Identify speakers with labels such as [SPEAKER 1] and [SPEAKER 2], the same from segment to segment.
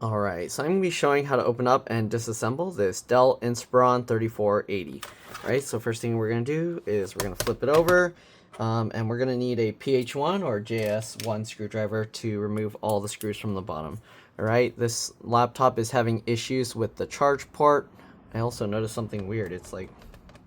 [SPEAKER 1] Alright, so I'm going to be showing how to open up and disassemble this DELL Inspiron 3480. Alright, so first thing we're going to do is we're going to flip it over, and we're going to need a PH1 or JS1 screwdriver to remove all the screws from the bottom. Alright, this laptop is having issues with the charge port. I also noticed something weird. It's like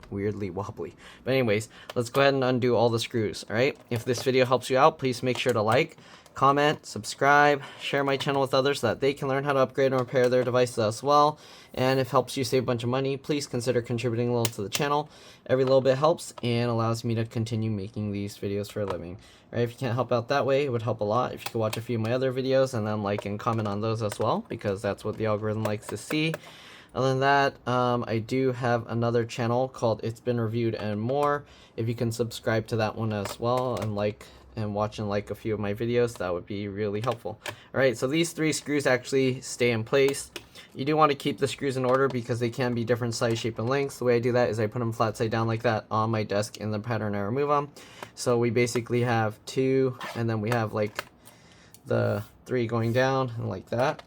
[SPEAKER 1] weirdly wobbly. But anyways, let's go ahead and undo all the screws. Alright, if this video helps you out, please make sure to like, comment, subscribe, share my channel with others so that they can learn how to upgrade and repair their devices as well. And if it helps you save a bunch of money, please consider contributing a little to the channel. Every little bit helps and allows me to continue making these videos for a living. Right, if you can't help out that way, it would help a lot if you could watch a few of my other videos and then like and comment on those as well, because that's what the algorithm likes to see. Other than that, I do have another channel called It's Been Reviewed and More. If you can subscribe to that one as well and watch and like a few of my videos, that would be really helpful. Alright, so these three screws actually stay in place. You do want to keep the screws in order because they can be different size, shape, and lengths. The way I do that is I put them flat side down like that on my desk in the pattern I remove them. So we basically have two, and then we have like the three going down and like that.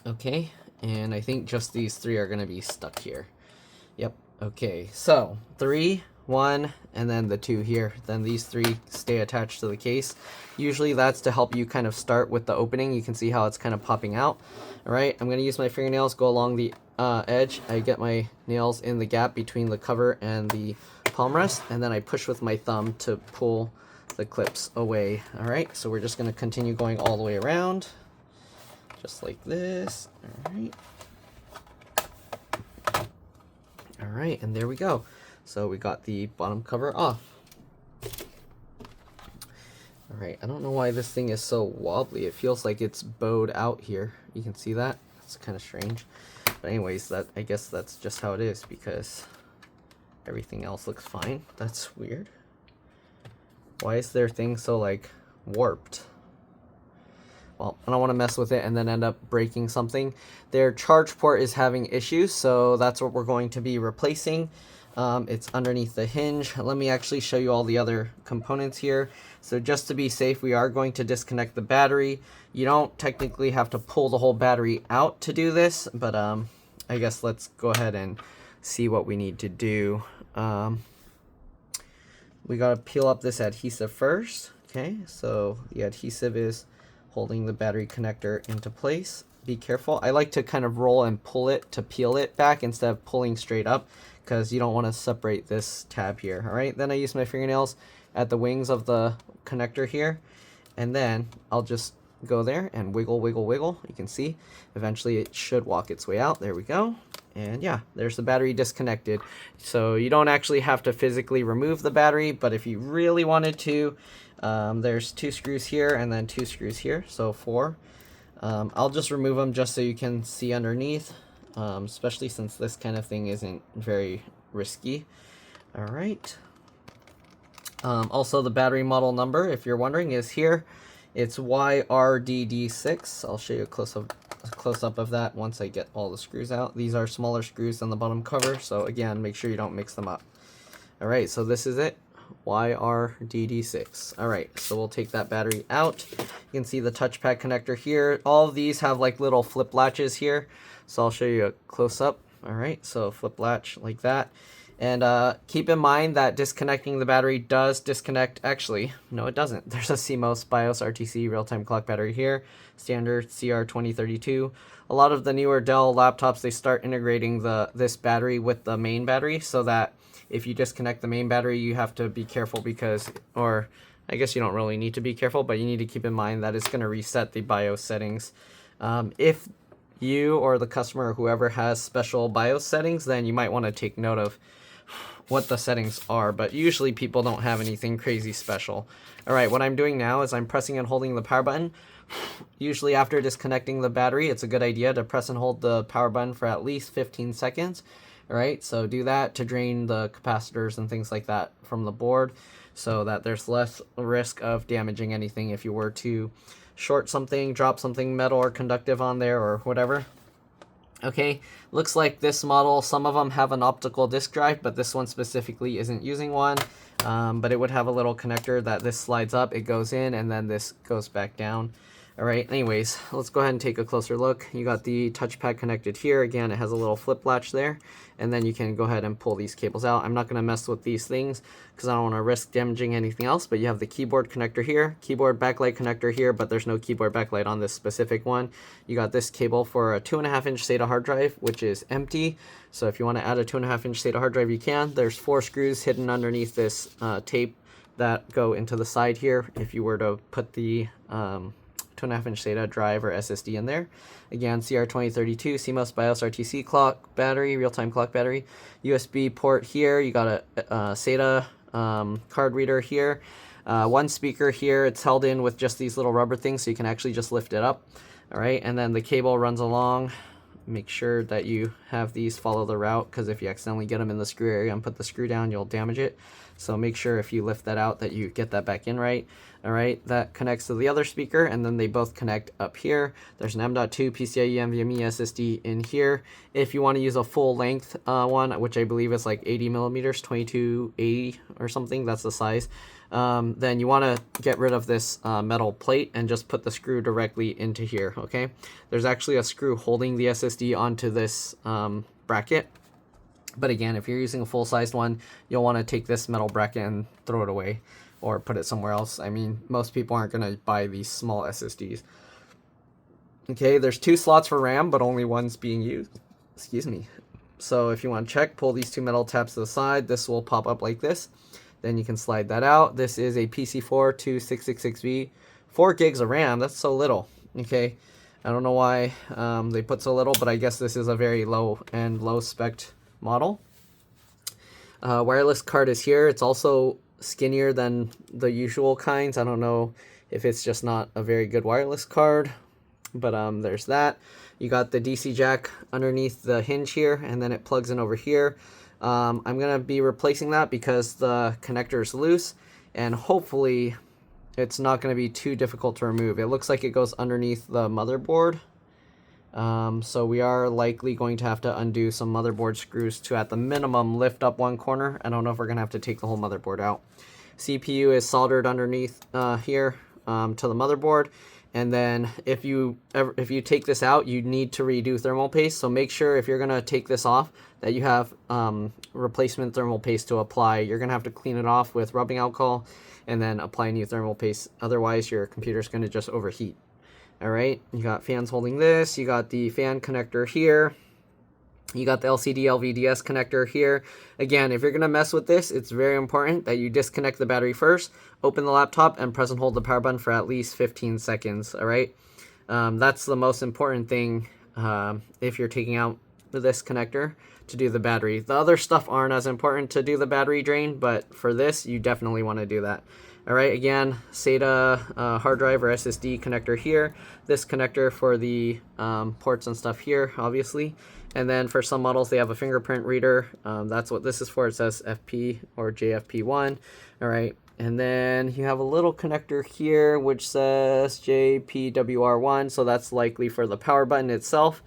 [SPEAKER 1] Okay, and I think just these three are going to be stuck here. Yep, okay, so 3, 1, and then the 2 here. Then these 3 stay attached to the case. Usually that's to help you kind of start with the opening. You can see how it's kind of popping out. Alright, I'm going to use my fingernails, go along the edge. I get my nails in the gap between the cover and the palm rest, and then I push with my thumb to pull the clips away. Alright, so we're just going to continue going all the way around. Just like this. Alright. Alright, and there we go. So we got the bottom cover off. Alright, I don't know why this thing is so wobbly. It feels like it's bowed out here. You can see that? It's kind of strange. But anyways, I guess that's just how it is because everything else looks fine. That's weird. Why is their thing so like warped? Well, I don't want to mess with it and then end up breaking something. Their charge port is having issues, so that's what we're going to be replacing. It's underneath the hinge. Let me actually show you all the other components here. So just to be safe, we are going to disconnect the battery. You don't technically have to pull the whole battery out to do this, but I guess let's go ahead and see what we need to do. We got to peel up this adhesive first. Okay, so the adhesive is holding the battery connector into place. Be careful. I like to kind of roll and pull it to peel it back instead of pulling straight up because you don't want to separate this tab here. Alright, then I use my fingernails at the wings of the connector here, and then I'll just go there and wiggle, wiggle, wiggle. You can see eventually it should walk its way out. There we go. And yeah, there's the battery disconnected. So you don't actually have to physically remove the battery, but if you really wanted to, there's 2 screws here and then 2 screws here, so 4. I'll just remove them just so you can see underneath, especially since this kind of thing isn't very risky. Alright. Also, the battery model number, if you're wondering, is here. It's YRDD6. I'll show you a close-up of that once I get all the screws out. These are smaller screws than the bottom cover, so again, make sure you don't mix them up. Alright, so this is it. YRDD6. Alright, so we'll take that battery out. You can see the touchpad connector here. All of these have like little flip latches here, so I'll show you a close-up. Alright, so flip latch like that. And keep in mind that disconnecting the battery does disconnect, actually, no it doesn't. There's a CMOS BIOS RTC real-time clock battery here, standard CR2032. A lot of the newer Dell laptops, they start integrating this battery with the main battery so that if you disconnect the main battery, you have to be careful because, or I guess you don't really need to be careful, but you need to keep in mind that it's going to reset the BIOS settings. If you or the customer or whoever has special BIOS settings, then you might want to take note of what the settings are, but usually people don't have anything crazy special. Alright, what I'm doing now is I'm pressing and holding the power button. Usually after disconnecting the battery, it's a good idea to press and hold the power button for at least 15 seconds. Alright, so do that to drain the capacitors and things like that from the board so that there's less risk of damaging anything if you were to short something, drop something metal or conductive on there or whatever. Okay, looks like this model, some of them have an optical disk drive, but this one specifically isn't using one. But it would have a little connector that this slides up, it goes in, and then this goes back down. All right, anyways, let's go ahead and take a closer look. You got the touchpad connected here. Again, it has a little flip latch there, and then you can go ahead and pull these cables out. I'm not going to mess with these things because I don't want to risk damaging anything else, but you have the keyboard connector here, keyboard backlight connector here, but there's no keyboard backlight on this specific one. You got this cable for a 2.5-inch SATA hard drive, which is empty. So if you want to add a 2.5-inch SATA hard drive, you can. There's 4 screws hidden underneath this tape that go into the side here if you were to put the 2.5-inch SATA drive or SSD in there. Again, CR2032, CMOS BIOS RTC clock battery, real-time clock battery. USB port here. You got a SATA card reader here. 1 speaker here. It's held in with just these little rubber things, so you can actually just lift it up. All right, and then the cable runs along. Make sure that you have these follow the route, because if you accidentally get them in the screw area and put the screw down, you'll damage it. So make sure if you lift that out that you get that back in right. All right, that connects to the other speaker, and then they both connect up here. There's an M.2 PCIe NVMe SSD in here. If you want to use a full length one, which I believe is like 80 millimeters, 2280 or something, that's the size, then you want to get rid of this metal plate and just put the screw directly into here, okay? There's actually a screw holding the SSD onto this bracket. But again, if you're using a full-sized one, you'll want to take this metal bracket and throw it away or put it somewhere else. I mean, most people aren't going to buy these small SSDs. Okay, there's 2 slots for RAM, but only one's being used. Excuse me. So if you want to check, pull these 2 metal tabs to the side. This will pop up like this. Then you can slide that out. This is a PC4 2666B, 4 gigs of RAM. That's so little. Okay, I don't know why they put so little, but I guess this is a very low-end, low-spec model. Wireless card is here. It's also skinnier than the usual kinds. I don't know if it's just not a very good wireless card, but there's that. You got the DC jack underneath the hinge here, and then it plugs in over here. I'm going to be replacing that because the connector is loose, and hopefully it's not going to be too difficult to remove. It looks like it goes underneath the motherboard. So we are likely going to have to undo some motherboard screws to, at the minimum, lift up one corner. I don't know if we're going to have to take the whole motherboard out. CPU is soldered underneath here to the motherboard. And then if you take this out, you need to redo thermal paste. So make sure if you're going to take this off that you have replacement thermal paste to apply. You're going to have to clean it off with rubbing alcohol and then apply new thermal paste. Otherwise, your computer's going to just overheat. All right, you got fans holding this. You got the fan connector here. You got the LCD LVDS connector here. Again, if you're going to mess with this, it's very important that you disconnect the battery first, open the laptop, and press and hold the power button for at least 15 seconds, all right? That's the most important thing if you're taking out this connector to do the battery. The other stuff aren't as important to do the battery drain, but for this, you definitely want to do that. All right, again, SATA hard drive or SSD connector here. This connector for the ports and stuff here, obviously. And then for some models, they have a fingerprint reader. That's what this is for. It says FP or JFP1. All right, and then you have a little connector here which says JPWR1. So that's likely for the power button itself.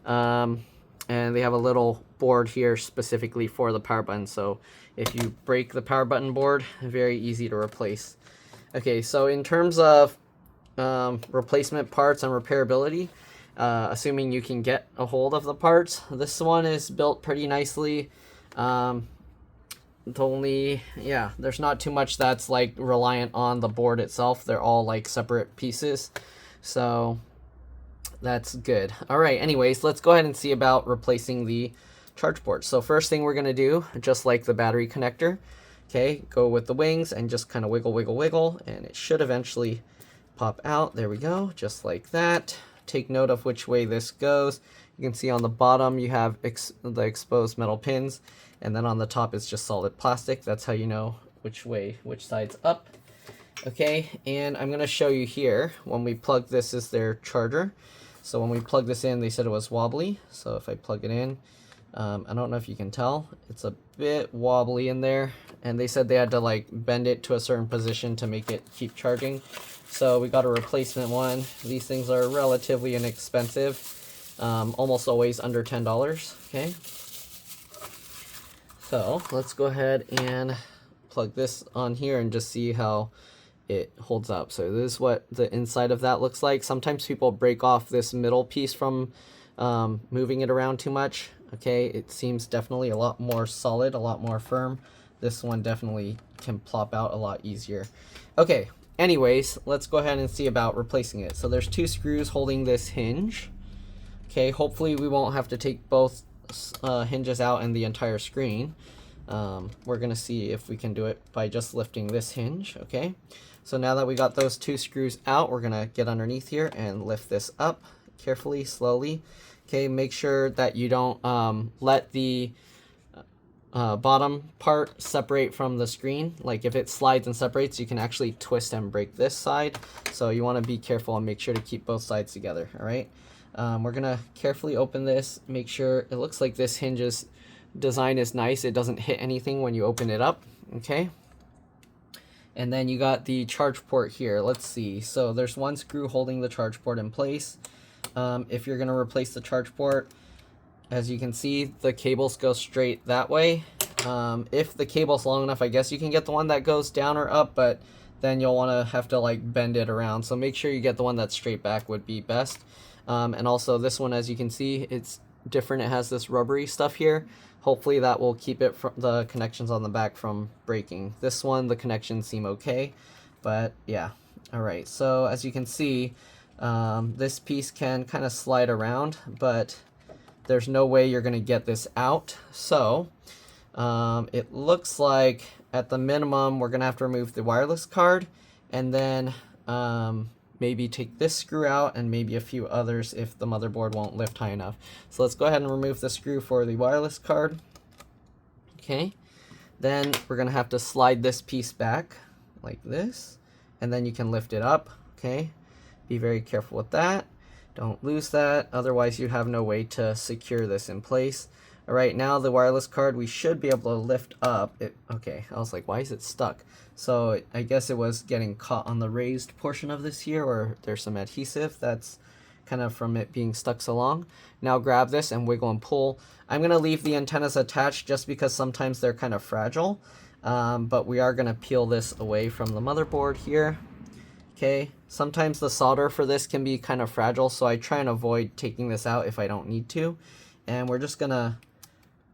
[SPEAKER 1] And they have a little board here specifically for the power button. So if you break the power button board, very easy to replace. Okay, so in terms of replacement parts and repairability, assuming you can get a hold of the parts, this one is built pretty nicely. There's not too much that's like reliant on the board itself. They're all like separate pieces. So that's good. All right, anyways, let's go ahead and see about replacing the charge port. So first thing we're going to do, just like the battery connector, okay, go with the wings and just kind of wiggle, wiggle, wiggle, and it should eventually pop out. There we go, just like that. Take note of which way this goes. You can see on the bottom you have the exposed metal pins, and then on the top is just solid plastic. That's how you know which side's up. Okay, and I'm going to show you here, when we plug this is their charger. So when we plug this in, they said it was wobbly. So if I plug it in, I don't know if you can tell, it's a bit wobbly in there, and they said they had to like bend it to a certain position to make it keep charging. So we got a replacement one. These things are relatively inexpensive, almost always under $10. Okay, so let's go ahead and plug this on here and just see how it holds up. So this is what the inside of that looks like. Sometimes people break off this middle piece from moving it around too much. Okay, it seems definitely a lot more solid, a lot more firm. This one definitely can plop out a lot easier. Okay, anyways, let's go ahead and see about replacing it. So there's 2 screws holding this hinge. Okay, hopefully we won't have to take both hinges out and the entire screen. We're gonna see if we can do it by just lifting this hinge. Okay, so now that we got those 2 screws out, we're gonna get underneath here and lift this up carefully, slowly. Okay, make sure that you don't let the bottom part separate from the screen. Like if it slides and separates, you can actually twist and break this side. So you want to be careful and make sure to keep both sides together. All right, we're gonna carefully open this, make sure it looks like this hinge's design is nice, it doesn't hit anything when you open it up. Okay, and then you got the charge port here. Let's see, so there's 1 screw holding the charge port in place. If you're gonna replace the charge port, as you can see, the cables go straight that way. If the cable's long enough, I guess you can get the one that goes down or up, but then you'll want to have to like bend it around. So make sure you get the one that's straight back would be best. And also this one, as you can see, it's different. It has this rubbery stuff here. Hopefully that will keep it from the connections on the back from breaking. This one, the connections seem okay, but yeah. All right, so as you can see, this piece can kind of slide around, but there's no way you're going to get this out. So it looks like at the minimum we're going to have to remove the wireless card, and then maybe take this screw out and maybe a few others if the motherboard won't lift high enough. So let's go ahead and remove the screw for the wireless card. Okay, then we're going to have to slide this piece back like this, and then you can lift it up. Okay, be very careful with that. Don't lose that, otherwise you have no way to secure this in place. All right, now the wireless card, we should be able to lift up. Okay, I was like, why is it stuck? So I guess it was getting caught on the raised portion of this here, or there's some adhesive that's kind of from it being stuck so long. Now grab this and wiggle and pull. I'm gonna leave the antennas attached just because sometimes they're kind of fragile, but we are gonna peel this away from the motherboard here. Okay, sometimes the solder for this can be kind of fragile, so I try and avoid taking this out if I don't need to. And we're just gonna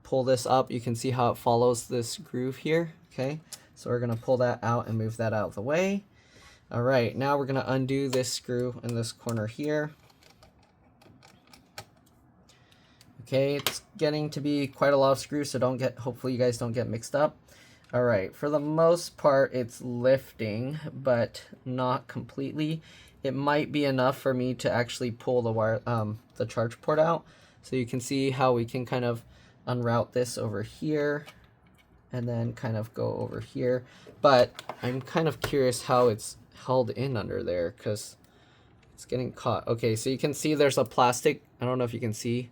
[SPEAKER 1] pull this up. You can see how it follows this groove here. Okay, so we're gonna pull that out and move that out of the way. All right, now we're gonna undo this screw in this corner here. Okay, it's getting to be quite a lot of screws, so hopefully you guys don't get mixed up. All right, for the most part, it's lifting, but not completely. It might be enough for me to actually pull the charge port out. So you can see how we can kind of unroute this over here and then kind of go over here. But I'm kind of curious how it's held in under there because it's getting caught. Okay, so you can see there's a plastic, I don't know if you can see,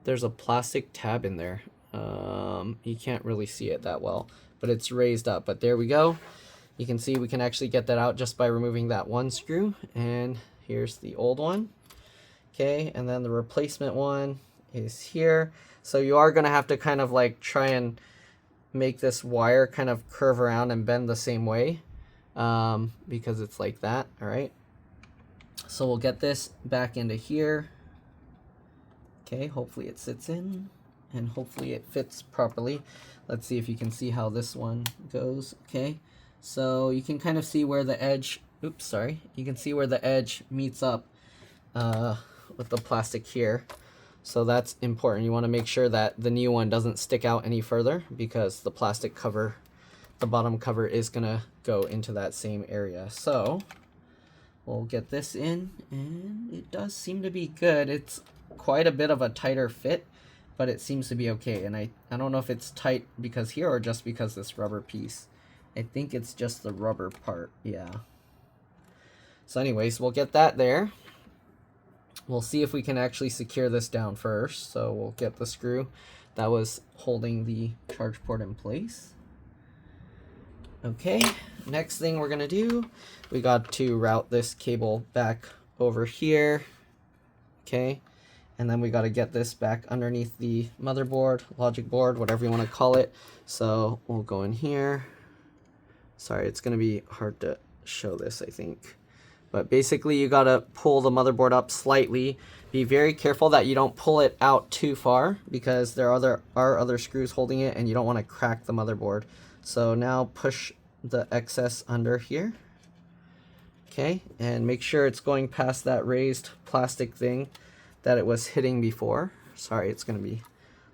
[SPEAKER 1] there's a plastic tab in there. You can't really see it that well, but it's raised up. But there we go. You can see we can actually get that out just by removing that 1 screw. And here's the old one. Okay, and then the replacement one is here. So you are going to have to kind of like try and make this wire kind of curve around and bend the same way because it's like that. All right, so we'll get this back into here. Okay, hopefully it sits in and hopefully it fits properly. Let's see if you can see how this one goes. Okay, so you can kind of see where the edge, oops, sorry, you can see where the edge meets up with the plastic here. So that's important. You want to make sure that the new one doesn't stick out any further because the plastic cover, the bottom cover, is gonna go into that same area. So we'll get this in, and it does seem to be good. It's quite a bit of a tighter fit, but it seems to be okay. And I don't know if it's tight because here or just because this rubber piece. I think it's just the rubber part, yeah. So anyways, we'll get that there. We'll see if we can actually secure this down first. So we'll get the screw that was holding the charge port in place. Okay, next thing we're gonna do, we got to route this cable back over here. Okay, and then we got to get this back underneath the motherboard, logic board, whatever you want to call it. So we'll go in here. Sorry, it's gonna be hard to show this, I think. But basically you gotta pull the motherboard up slightly. Be very careful that you don't pull it out too far, because there are other screws holding it and you don't want to crack the motherboard. So now push the excess under here. Okay, and make sure it's going past that raised plastic thing that it was hitting before. Sorry, it's going to be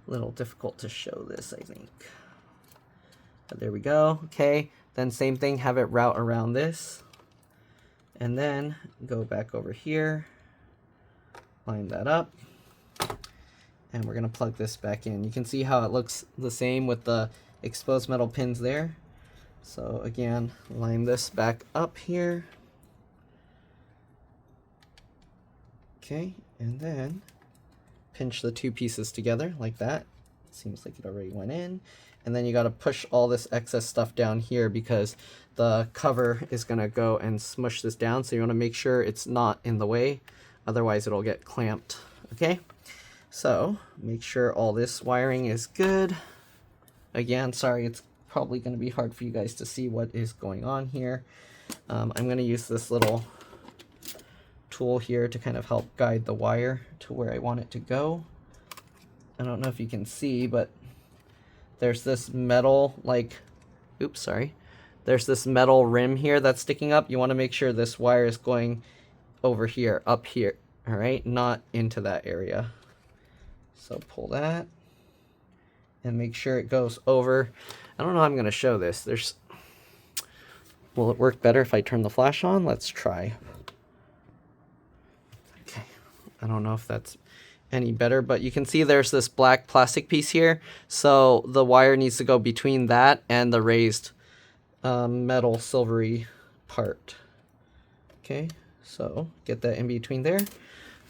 [SPEAKER 1] a little difficult to show this, I think. But there we go. Okay, then same thing, have it route around this. And then go back over here, line that up, and we're going to plug this back in. You can see how it looks the same with the exposed metal pins there. So again, line this back up here. Okay, and then pinch the two pieces together like that. Seems like it already went in. And then you got to push all this excess stuff down here, because the cover is going to go and smush this down. So you want to make sure it's not in the way, otherwise it'll get clamped. Okay, so make sure all this wiring is good. Again, sorry, it's probably going to be hard for you guys to see what is going on here. I'm going to use this little tool here to kind of help guide the wire to where I want it to go. I don't know if you can see, but there's this metal, there's this metal rim here that's sticking up. You want to make sure this wire is going over here, up here, all right, not into that area. So pull that and make sure it goes over. I don't know how I'm going to show this. Will it work better if I turn the flash on? Let's try. Okay, I don't know if that's any better, but you can see there's this black plastic piece here, so the wire needs to go between that and the raised metal silvery part. Okay, so get that in between there.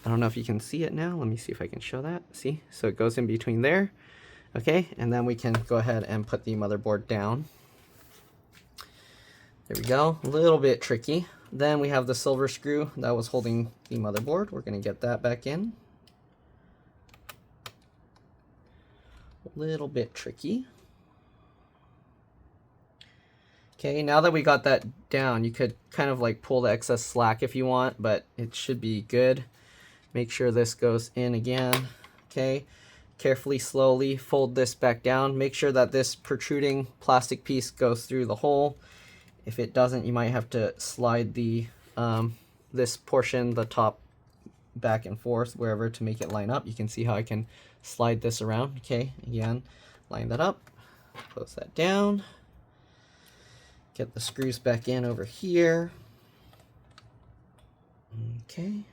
[SPEAKER 1] I don't know if you can see it now. Let me see if I can show that. See, so it goes in between there. Okay, and then we can go ahead and put the motherboard down. There we go, a little bit tricky. Then we have the silver screw that was holding the motherboard. We're going to get that back in. A little bit tricky. Okay, now that we got that down, you could kind of like pull the excess slack if you want, but it should be good. Make sure this goes in again. Okay, carefully, slowly fold this back down. Make sure that this protruding plastic piece goes through the hole. If it doesn't, you might have to slide the this portion, the top, back and forth wherever to make it line up. You can see how I can slide this around. Okay, again, line that up, close that down, get the screws back in over here. Okay.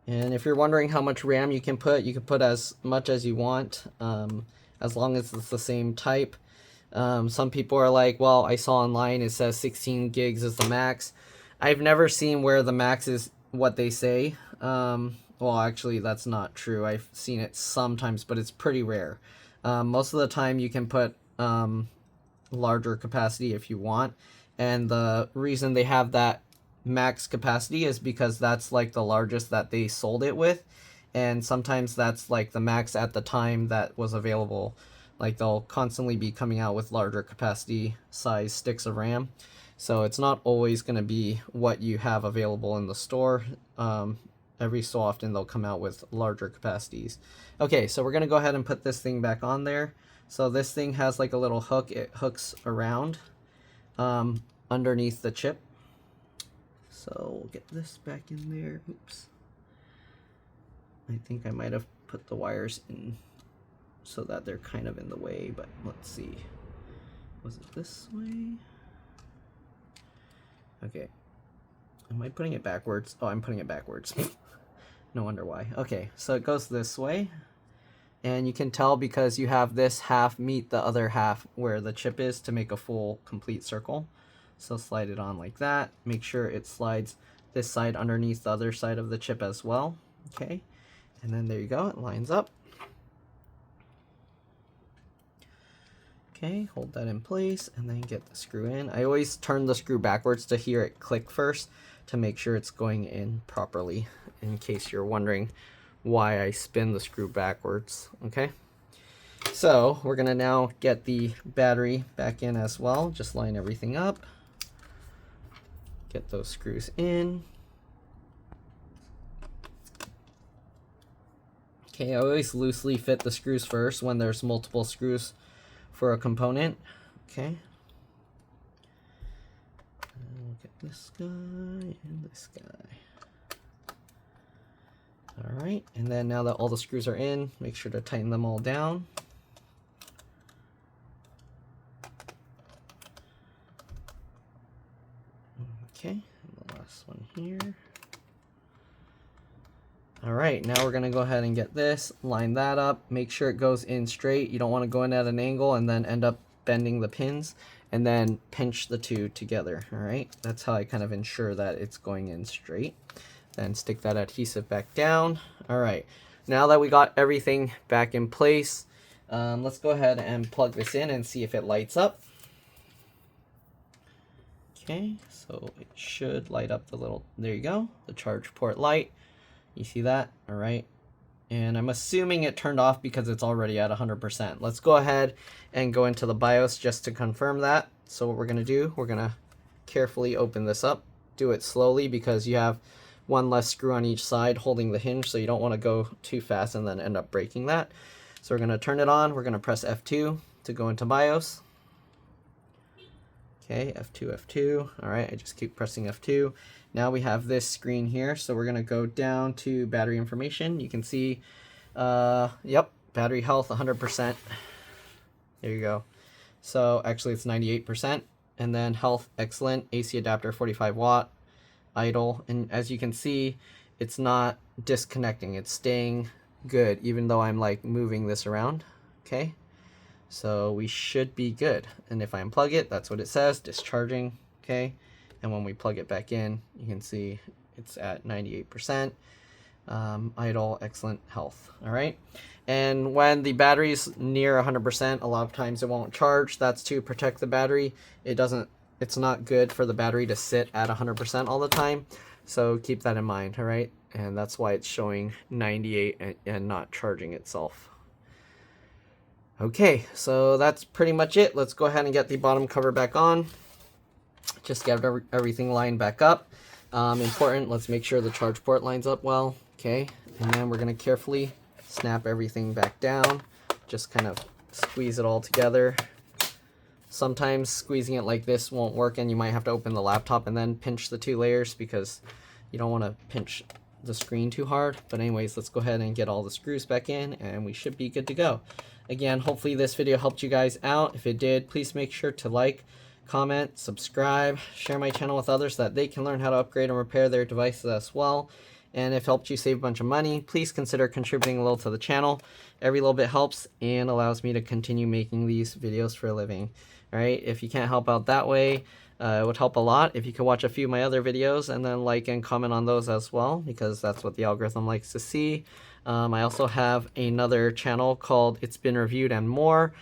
[SPEAKER 1] And if you're wondering how much RAM you can put as much as you want, as long as it's the same type. Some people are like, well, I saw online it says 16 gigs is the max. I've never seen where the max is what they say. Well, actually, that's not true. I've seen it sometimes, but it's pretty rare. Most of the time, you can put larger capacity if you want. And the reason they have that max capacity is because that's like the largest that they sold it with. And sometimes that's like the max at the time that was available. Like they'll constantly be coming out with larger capacity size sticks of RAM. So it's not always going to be what you have available in the store. Every so often they'll come out with larger capacities. Okay, so we're going to go ahead and put this thing back on there. So this thing has like a little hook. It hooks around underneath the chip. So we'll get this back in there. Oops. I think I might have put the wires in so that they're kind of in the way, but let's see. Was it this way? Okay. Am I putting it backwards? Oh, I'm putting it backwards. No wonder why. Okay, so it goes this way. And you can tell because you have this half meet the other half where the chip is to make a full complete circle. So slide it on like that. Make sure it slides this side underneath the other side of the chip as well. Okay, and then there you go, it lines up. Okay, hold that in place and then get the screw in. I always turn the screw backwards to hear it click first to make sure it's going in properly, in case you're wondering why I spin the screw backwards. Okay, So we're gonna now get the battery back in as well. Just line everything up. Get those screws in. Okay, I always loosely fit the screws first when there's multiple screws for a component. Okay. We'll get this guy and this guy. Alright, and then now that all the screws are in, make sure to tighten them all down. Okay, and the last one here. Alright, now we're going to go ahead and get this, line that up, make sure it goes in straight. You don't want to go in at an angle and then end up bending the pins, and then pinch the two together. Alright, that's how I kind of ensure that it's going in straight. Then stick that adhesive back down. Alright, now that we got everything back in place, let's go ahead and plug this in and see if it lights up. Okay, so it should light up the little, there you go, the charge port light. You see that? All right. And I'm assuming it turned off because it's already at 100%. Let's go ahead and go into the BIOS just to confirm that. So what we're going to do, we're going to carefully open this up. Do it slowly because you have one less screw on each side holding the hinge, so you don't want to go too fast and then end up breaking that. So we're going to turn it on. We're going to press F2 to go into BIOS. Okay, F2, F2. All right, I just keep pressing F2. Now we have this screen here, so we're going to go down to battery information. You can see, yep, battery health 100%. There you go. So actually it's 98%. And then health, excellent. AC adapter, 45 watt. Idle. And as you can see, it's not disconnecting. It's staying good, even though I'm like moving this around. Okay. So we should be good. And if I unplug it, that's what it says, discharging. Okay. And when we plug it back in, you can see it's at 98%. Idle, excellent health. All right. And when the battery's near 100%, a lot of times it won't charge. That's to protect the battery. It's not good for the battery to sit at 100% all the time. So keep that in mind. All right. And that's why it's showing 98 and not charging itself. Okay, so that's pretty much it. Let's go ahead and get the bottom cover back on. Just get everything lined back up. Important, let's make sure the charge port lines up well. Okay, and then we're going to carefully snap everything back down. Just kind of squeeze it all together. Sometimes squeezing it like this won't work, and you might have to open the laptop and then pinch the two layers because you don't want to pinch the screen too hard. But anyways, let's go ahead and get all the screws back in, and we should be good to go. Again, hopefully this video helped you guys out. If it did, please make sure to like, comment, subscribe, share my channel with others so that they can learn how to upgrade and repair their devices as well. And if it helped you save a bunch of money, please consider contributing a little to the channel. Every little bit helps and allows me to continue making these videos for a living. All right, if you can't help out that way, it would help a lot if you could watch a few of my other videos and then like and comment on those as well, because that's what the algorithm likes to see. I also have another channel called It's Been Reviewed and More.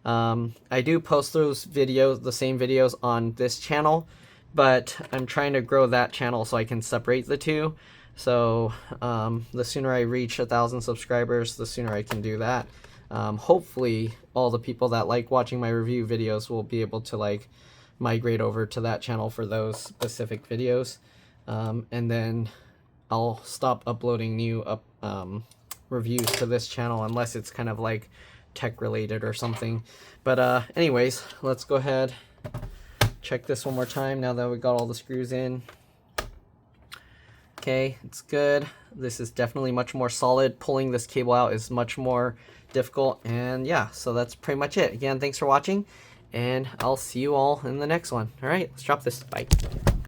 [SPEAKER 1] I do post those videos, the same videos on this channel, but I'm trying to grow that channel so I can separate the two. So the sooner I reach 1,000 subscribers, the sooner I can do that. Hopefully all the people that like watching my review videos will be able to like migrate over to that channel for those specific videos. And then I'll stop uploading new reviews to this channel unless it's kind of like tech related or something. But anyways, let's go ahead, check this one more time now that we got all the screws in. Okay, it's good. This is definitely much more solid. Pulling this cable out is much more difficult. And yeah, so that's pretty much it. Again, thanks for watching, and I'll see you all in the next one. All right, let's drop this. Bye.